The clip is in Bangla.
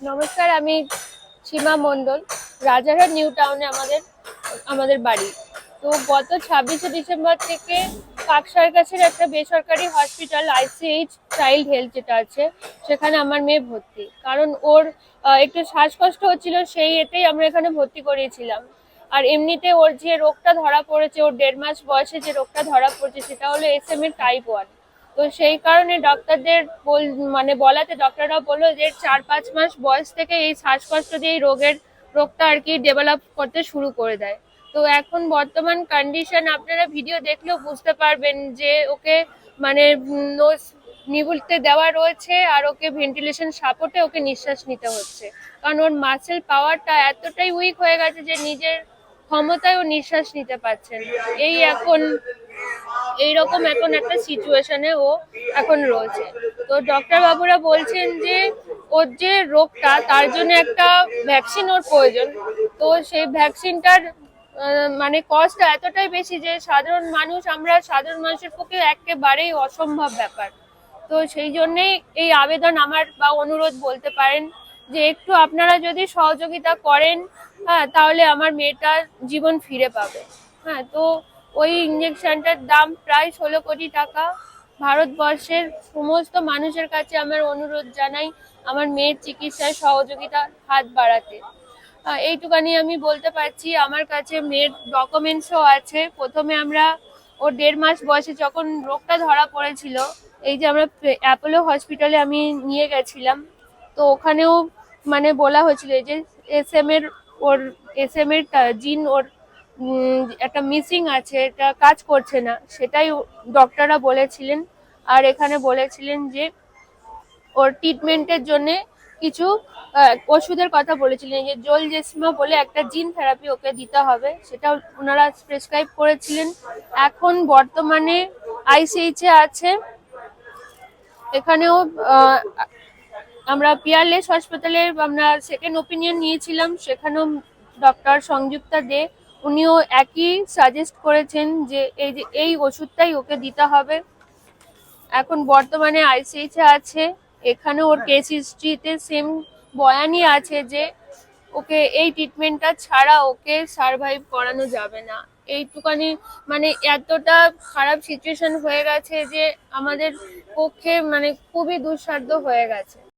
নমস্কার, আমি সীমা মণ্ডল। রাজারহাট নিউ টাউনে আমাদের বাড়ি। তো গত 26শে ডিসেম্বর থেকে কাকসার কাছের একটা বেসরকারি হসপিটাল ICH চাইল্ড হেলথ যেটা আছে, সেখানে আমার মেয়ে ভর্তি। কারণ ওর একটু শ্বাসকষ্ট হচ্ছিল, সেই এতেই আমরা এখানে ভর্তি করিয়েছিলাম। আর এমনিতে ওর যে রোগটা ধরা পড়েছে, ওর 1.5 মাস বয়সে যে রোগটা ধরা পড়েছে, সেটা হলো SMA টাইপ 1। তো সেই কারণে ডাক্তারদের বলাতে ডক্টররা বললো যে 4-5 মাস বয়স থেকে এই শ্বাসকষ্ট দিয়ে এই রোগটা আর কি ডেভেলপ করতে শুরু করে দেয়। তো এখন বর্তমান কন্ডিশন আপনারা ভিডিও দেখলেও বুঝতে পারবেন যে ওকে নোজ নিবুলতে দেওয়া রয়েছে, আর ওকে ভেন্টিলেশন সাপোর্টে ওকে নিঃশ্বাস নিতে হচ্ছে। কারণ ওর মাসেল পাওয়ারটা এতটাই উইক হয়ে গেছে যে নিজের ক্ষমতায় ও নিঃশ্বাস নিতে পারছে না। এইরকম এখন একটা সিচুয়েশনে ও এখন রয়েছে। তো ডক্টর বাবুরা বলছেন যে ওর যে রোগটা, তার জন্য একটা ভ্যাকসিন ওর প্রয়োজন। তো সেই ভ্যাকসিনটার কস্টটা এতটাই বেশি যে সাধারণ মানুষের পক্ষে একেবারেই অসম্ভব ব্যাপার। তো সেই জন্যেই এই আবেদন আমার বা অনুরোধ বলতে পারেন, যে একটু আপনারা যদি সহযোগিতা করেন, হ্যাঁ, তাহলে আমার মেয়েটার জীবন ফিরে পাবে। হ্যাঁ, তো ওই ইঞ্জেকশনটার দাম প্রায় 16 কোটি টাকা। ভারতবর্ষের সমস্ত মানুষের কাছে আমার অনুরোধ জানাই আমার মেয়ের চিকিৎসায় সহযোগিতার হাত বাড়াতে। এইটুকানি আমি বলতে পারছি। আমার কাছে মেয়ের ডকুমেন্টসও আছে। প্রথমে আমরা ওর 1.5 মাস বয়সে যখন রোগটা ধরা পড়েছিল, এই যে আমরা অ্যাপোলো হসপিটালে আমি নিয়ে গেছিলাম। তো ওখানেও বলা হয়েছিল যে এস এম এর জিন ওর একটা মিসিং আছে, এটা কাজ করছে না, সেটাই ডক্টররা বলেছিলেন। আর এখানে বলেছিলেন যে ওর ট্রিটমেন্টের জন্য কিছু ওষুধের কথা বলেছিলেন, যে জোলজেসিমা বলে একটা জিন থেরাপি ওকে দিতে হবে, সেটা ওনারা প্রেসক্রাইব করেছিলেন। এখন বর্তমানে ICH এ আছে। এখানেও আমরা পিয়ারলেস হাসপাতালে আমরা সেকেন্ড ওপিনিয়ন নিয়েছিলাম, সেখানেও ডক্টর সংযুক্তা দে উনিও একই সাজেস্ট করেছেন যে এই ওষুধটাই ওকে দিতে হবে। এখন বর্তমানে ICH এ আছে। এখানে ওর কেস হিস্ট্রিতে সেম বয়ানই আছে যে ওকে এই ট্রিটমেন্টটা ছাড়া ওকে সারভাইভ করানো যাবে না। এইটুকানি এতটা খারাপ সিচুয়েশন হয়ে গেছে যে আমাদের পক্ষে খুবই দুঃসাধ্য হয়ে গেছে।